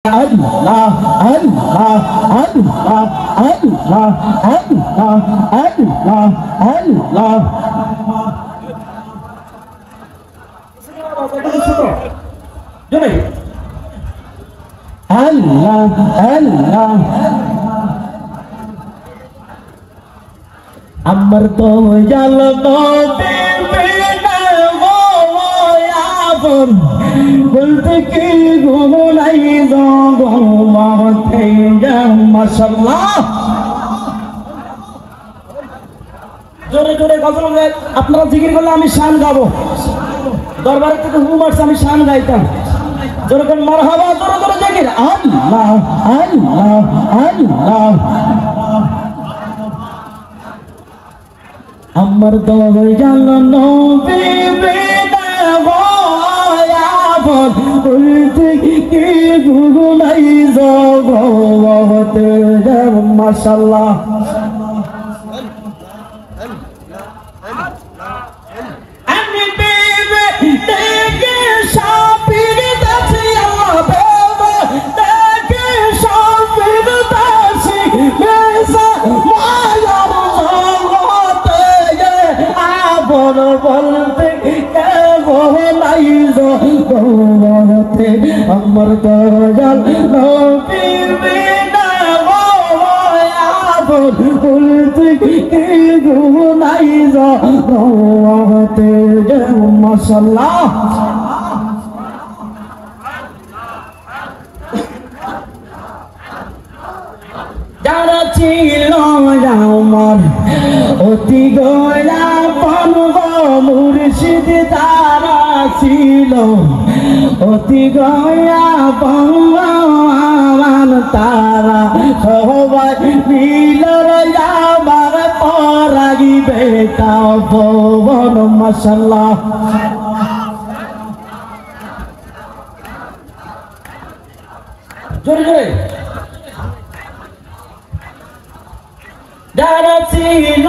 Allah, Allah, Allah, Allah, Allah, Allah, Allah. Allah, Allah. Amar to jalno বলতে কি ঘুমাই মাশাআল্লাহ জোরে জোরে গজল গায় আপনারা জিকির করলে আমি শান গাবো দরবারে থেকে হুকুম আসছে আমি শান গাইতাম জোরে কোন মারহাবা জোরে জোরে জিকির আল্লাহ আল্লাহ আল্লাহ আমার দয়াল নবী বলতে কি গুনাই জগতে মাশাআল্লাহ আমি বেবে দেখে শাপির দাসি আল্লাহ বেবে দেখে শাপির দাসি মেসা মায়ার জগতে আবর বলতে কে বলাই জগতে আমার দয়াল নবীর বিনা আবর বলতে কে গুনাই জগতে মাশাআল্লাহ যারা ছিল আমার অতি গোলাপন মুর্শিদ তারা ছিল অতি গোলাপন তারা সবাই মিল আমার পরাগি বেটা ভবন মাশাআল্লাহ জোরে জোরে যারা ছিল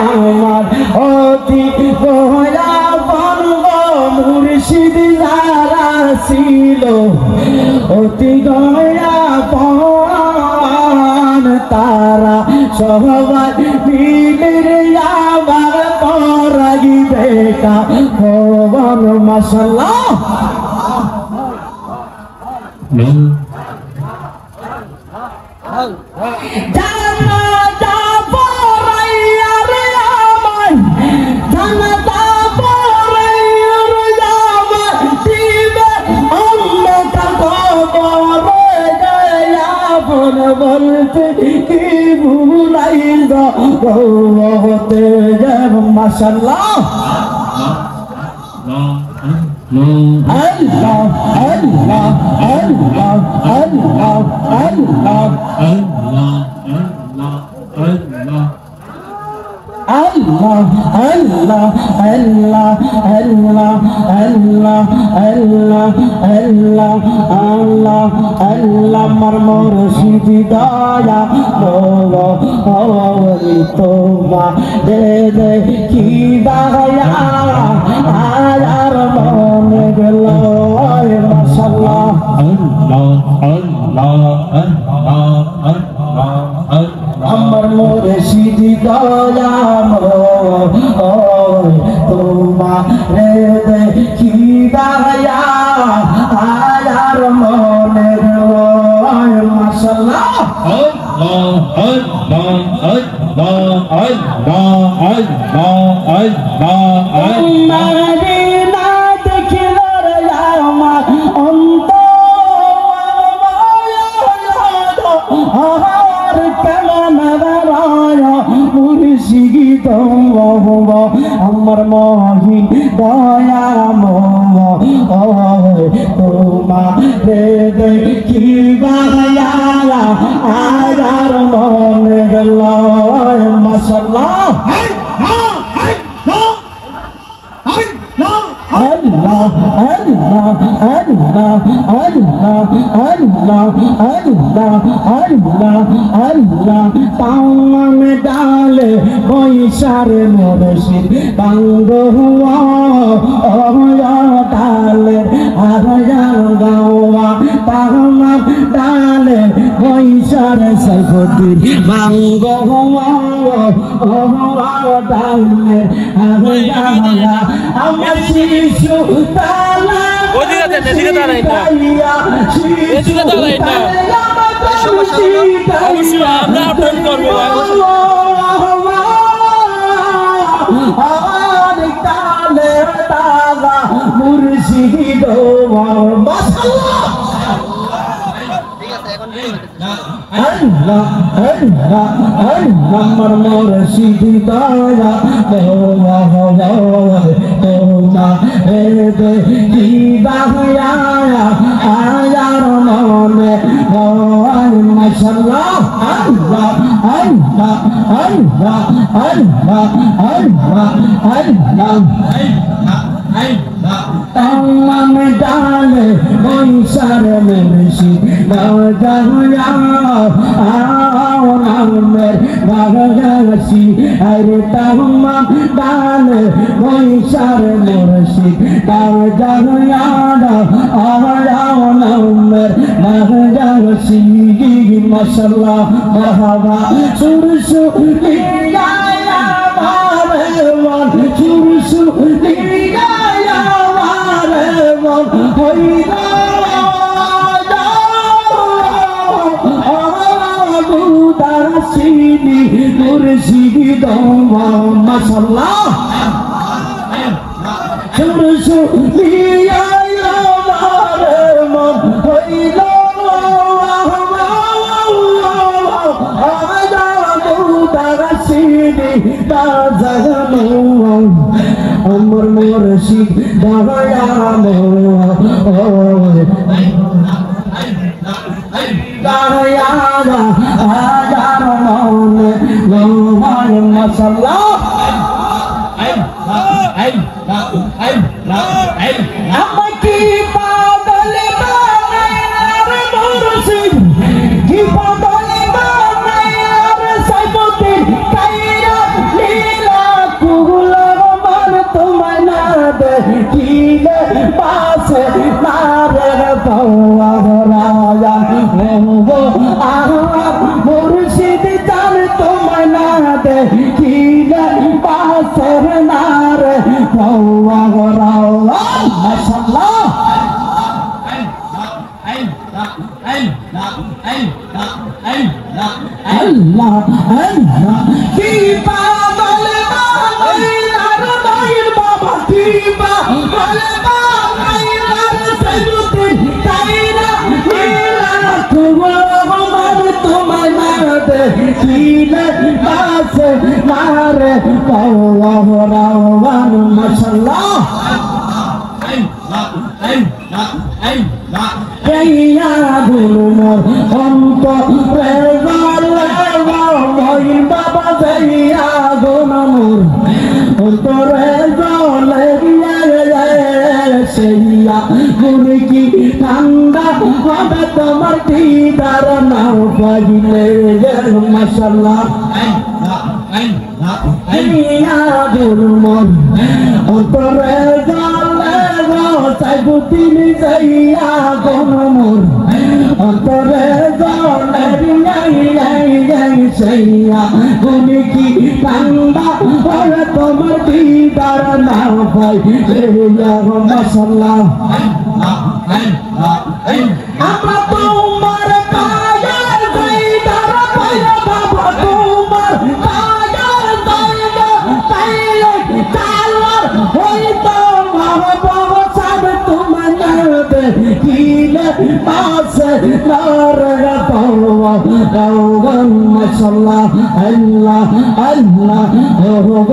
আমার অতি গোলাপন মুর্শিদ যারা ছিল অতি গোলাপন তারা সবাই মিলে আমার পরাগি বেটা ভবন মাশাআল্লাহ বলতে কি ভুলাই জগতে মাশাআল্লাহ আল্লাহ আল্লাহ আল্লাহ আল্লাহ আল্লাহ Allah, Allah, Allah, Allah, Allah, Allah, Allah, Allah, Allah, marmor sidaya, bolo, boli toma, de ki daya, ayar mone gelo, mashallah, Allah, Allah, Allah, Allah, আমার মুর্শিদ দয়াম তোমারে দেখি দয়া আয়ার মনের মাশাআল্লাহ আল্লাহ আল্লাহ আল্লাহ আল্লাহ আল্লাহ আল্লাহ মদিনা দেখিলে আমার অন্তর কেমন মুর্শিদ আমার মহিন দয়াম তোমারে দেখি বায়া আয়ার মনে গেল মাশাআল্লাহ আল্লাহ Allah Allah Allah Allah Allah Allah Allah tamam dale boishar murshid bango huwa oya dale araya gawa tamam dale boishar saifuddin bango huwa oya dale araya gawa amar shishu tala ওদিকে দাঁড়াই এটা এদিকে দাঁড়াই এটা অবশ্যই আমরা আপডেট করবো মুর্শিদ Allah Allah Allah মুর্শিদ দয়া তোমরা রে দিবায়া আয়ার মনে মাশাআল্লাহ Allah Allah Allah Allah Allah Allah tamam dale boishar murshid bagaya aonamer bagasi are tamam dale boishar murshid bagaya aonamer bagasi mashallah marhaba sursu ya marwan sursu ya মুর্শিদ মাশাআল্লাহ সুরসুলিয়া আমার মন হইল আমার মুর্শিদ দয়া মাশাআল্লাহ আমাকে পাগল বানায় মুর্শিদ কি পাগল বানায় সাইবুদ্দিন কাইরা লীলা কুল মান তোমায় না দেখিলে পাশে মারে পাওয়া রাজা মুর্শিদ জান তোমায় না দেখিলে পাশের নারে পাওয়া রাজা মাশাআল্লাহ Allah Allah ki pagal bailar bair baba ki pagal bailar sayyidin kaina ila kuwa mar tumay mate kile bas mare pawa rawan mashallah Kaya gulmor onto revala moin baba kaya gulmor onto revala seya gurki tanda hobe tomar didar nao pagile mashallah kaya gulmor onto revala Saifuddin যাইয়া গনমুর অন্তরে জলের সাইয়া গুনি কি কান্দা ওরে তোমার দিদার না ভাই মাশাআল্লাহ আমরা তোমার পায়ের দিদার পাইয়া বাবা তোমার পায়ের দিদার পাইলে চালার হইতো kile pas nar pawa rawan mashallah Allah Allah ho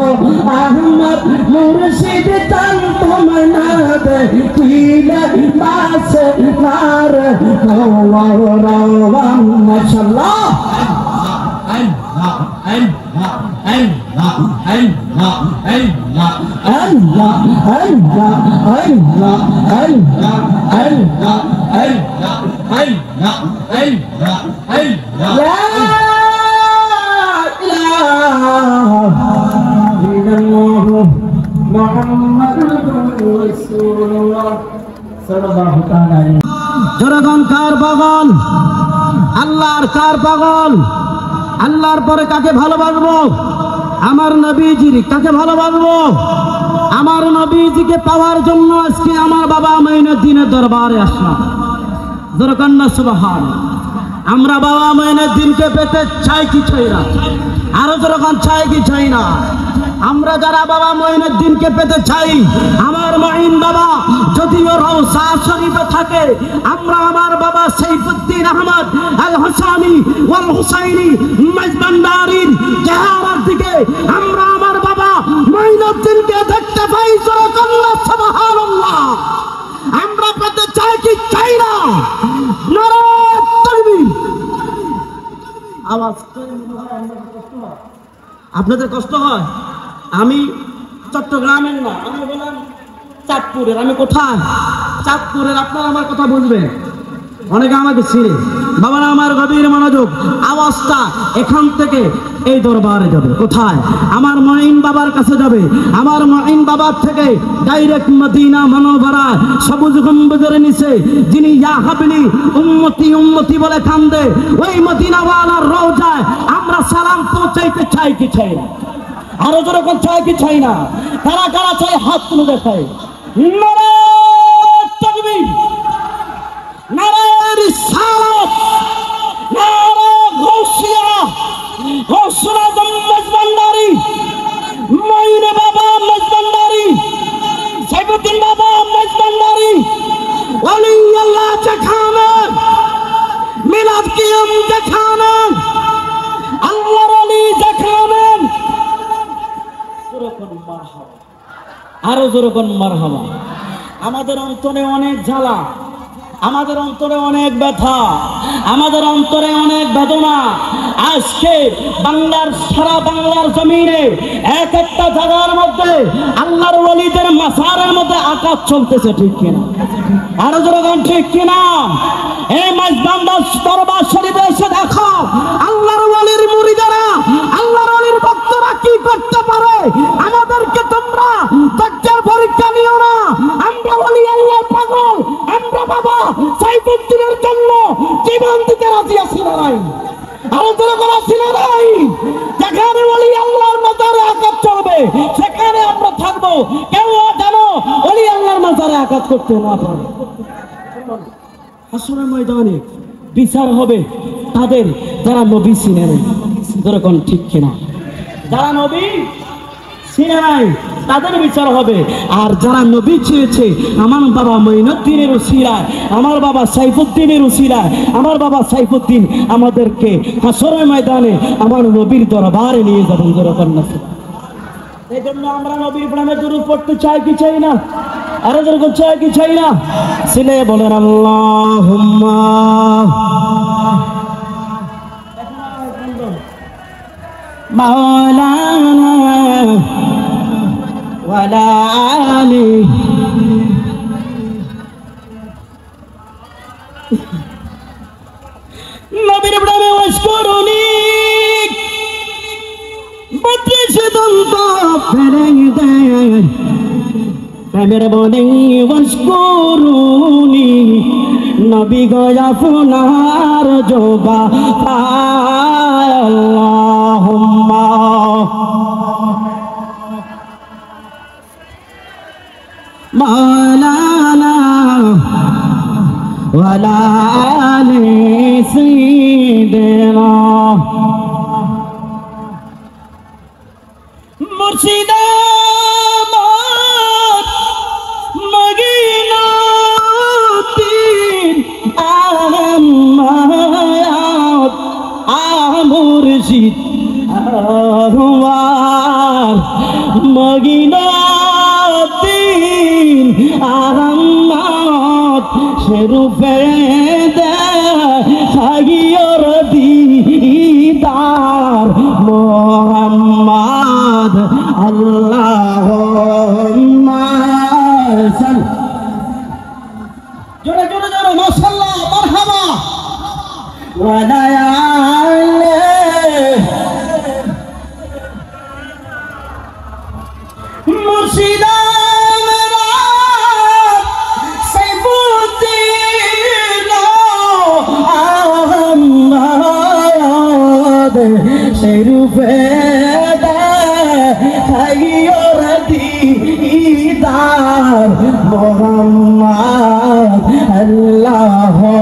Ahmad murshid tan tumanade kile pas nar pawa rawan mashallah Allah Allah Allah জনগণ কার পাগল? আল্লাহর কার পাগল? আল্লাহর পরে কাকে ভালোবাসবো? আমার নবীজির। কাকে ভালোবাসবো? আমার নবীজিকে পাওয়ার জন্য আজকে আমার বাবা মঈনুদ্দিনের দরবারে আসলাম। জনগণ না সুবহান। আমরা বাবা মঈনুদ্দিনকে পেতে চাই কি চাই না? আরো জনগণ চাই কি চাই না? আমরা যারা বাবা মঈনুদ্দিনকে পেতে চাই, আমার মঈন বাবা যদিও রওজা শরীফে থাকে, আমরা আমার বাবা সাইফুদ্দিন আহমদ আল হাসানি ওয়াল হুসাইনি মাইজবান্ডারির চেহারার দিকে আমরা আমার বাবা মঈনুদ্দিনকে দেখতে পাই। সুবহানাল্লাহ। আমরা পেতে চাই কি চাই না? নারায়ে তাকবীর। আওয়াজ আপনাদের কষ্ট হয়? আমি চট্টগ্রামের না, আমি বললাম চাঁদপুরের। আমি কোথায়? চাঁদপুরের। আপনারা আমার কথা বুঝবেন। অনেকে আমাকে চিনে। বাবারা আমার গভীর মনোযোগ। আওয়াজটা এখান থেকে এই দরবারে যাবে। কোথায়? আমার মঈন বাবার কাছে যাবে। আমার মঈন বাবার থেকে ডাইরেক্ট মদিনা মনোবরা সবুজ গম্বুজের নিচে যিনি ইয়া হাবলি উম্মতি উম্মতি বলে কান্দে, ওই মদিনাওয়ালার রওজায় আমরা সালাম পৌঁছাইতে চাই কি চাই না? আরো যেরকম চাই কি চাই না? কারা কারা চাই হাত তুলে দেখায়। নারায়ে তাকবীর, নারায়ে রিসালাত, নারায়ে গাউসিয়া, গাউসুল আজম মেজবান্ডারি, মঈন বাবা মেজবান্ডারি, সাইফুদ্দিন বাবা মেজবান্ডারি, ওলি আল্লাহ যেখানে, মিলাদ কিয়াম যেখানে, আল্লাহর ওলি যেখানে, আরো যেরকম মারহাবা। আমাদের অন্তরে অনেক জ্বালা, আমাদের অন্তরে অনেক ব্যথা, আমাদের অন্তরে অনেক বেদনা। আজকে বাংলার সারা বাংলার জমিনে এক একটা জায়গার মধ্যে আল্লাহর ওলিদের মাজারের মধ্যে আকাশ চলতেছে, ঠিক কিনা? আরো যেরকম ঠিক কিনা? এই মাইজবান্ডার দরবার শরীফে এসে দেখো আল্লাহর ওলির মুরিদেরা, আল্লাহর ওলির ভক্তরা কি করতে পারে। আমাদেরকে তোমরা ধৈর্যের পরীক্ষা নিও না। আমরা ওলি আল্লাহর পাগল। আমরা বাবা সাইফুদ্দিনের জন্য জীবন দিতে রাজি আছি না নাই? আরো যেরকম আছি না নাই? যেখানে ওলি আল্লাহর মাজারে আঘাত চলবে সেখানে আমরা থাকবো। কেউ জানো ওলি আল্লাহর মাজারে আঘাত করতে না পারে। হাসরের ময়দানে বিচার হবে তাদের যারা নবী চিনে নাই। যেরকম ঠিক কিনা? যারা নবী চিনে নাই তাদের বিচার হবে। আর যারা নবী চিনেছে, আমার বাবা মঈনুদ্দিনের উসিলায়, আমার বাবা সাইফুদ্দিনের উসিলায়, আমার বাবা সাইফুদ্দিন আমাদেরকে হাসরের ময়দানে আমার নবীর দরবারে নিয়ে যাবেন। যেরকম না, এই জন্য আমরা নবীর প্রেমে দুরূদ পড়তে চাই কি চাই না? আরো যেরকম চাই কি চাই না? ছিলে বলেন আল্লাহুম্মা মাওলানা ওয়ালা আলি নবীর প্রেমে ওয়াজ করুনি, বত্রিশে দন্ত ফেরে দেয় প্রেমের বনে ওয়াজ করুনি, নবী গো আপনার জোবা আল্লাহুম্মা মাওলানা ওয়ালা আলি সাইয়্যিদিনা মুর্শিদা মদিনা তিন আহমায়াত মুর্শিদ আহওয়ার মদিনা তিন আহমাত শরুফে দে খাগিয়র দিদার মোহাম্মদ وليالي مرشدا Muhammad Allahumma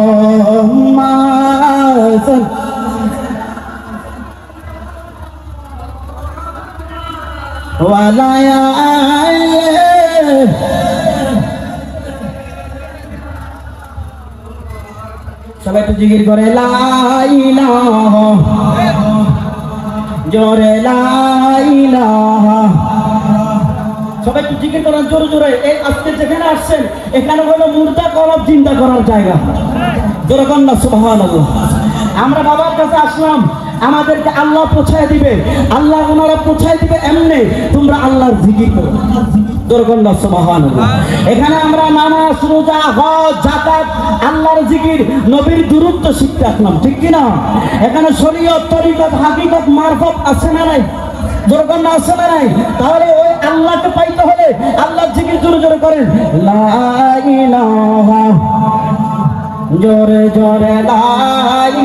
সবাই তো জিকির করে লা ইলাহা জোরে লা ইলাহা সবাই একটু জিকির করেন জোরে জোরে। এই আজকে যেখানে আসছেন এখানে হলো মুর্দা কলব চিন্তা করার জায়গা। জোরে কন্যা সুবহানাল্লাহ। আমরা বাবার কাছে আসলাম, আমাদেরকে আল্লাহ পৌঁছায় দিবে, আল্লাহ ওনারা পৌঁছায় দিবে এমনি তোমরা আল্লাহর জিকির করো। জোরে কন্যা সুবহানাল্লাহ। এখানে আমরা নামাজ রোজা হজ যাকাত আল্লাহর জিকির নবীর দূরত্ব শিখতে আসলাম, ঠিক কিনা? এখানে শরীয়ত তরিকত হাকিকত মারফত আছে না নাই? যখন আসে না নাই, তাহলে ওই আল্লাহকে পাইতে হলে আল্লাহর জিকির জোরে জোরে করেন লা ইলাহা জোরে জোরে লা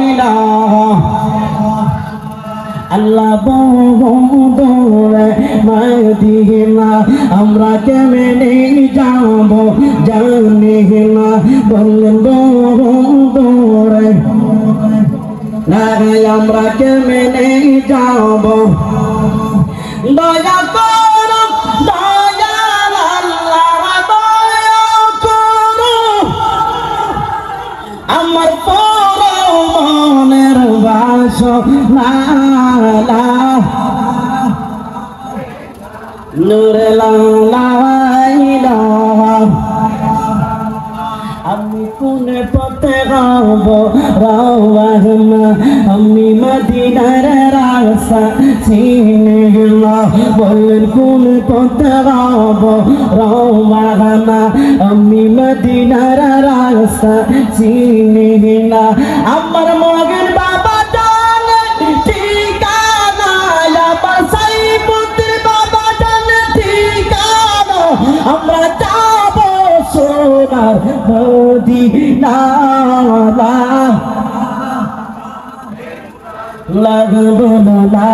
ইলাহা আল্লাহ বদরে মদিনা আমরা কেমনে যাব জানি না বললেন বদরে না আমরা কেমনে যাব দয়া করো দয়াল আল্লাহ দয়া করো আমার মনের বাসনা নূরে লা ইলাহা আমি কোন পথে যাব রাওয়ানা আমি মদিনার রাস্তা চিনি না বলেন কোন পথে যাব রাওয়ানা আমি মদিনার রাস্তা চিনি না আমার মগের বাবা জানে ঠিকানা আমার সাইপুত্র বাবা জানে ঠিকানা আমরা যাব সোনার মদিনা লাগবো না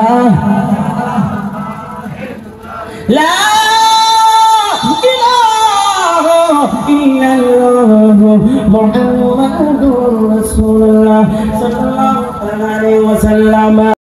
লা ইলাহা ইল্লাল্লাহ মুহাম্মাদুর রাসূলুল্লাহ সাল্লাল্লাহু আলাইহি ওয়াসাল্লাম।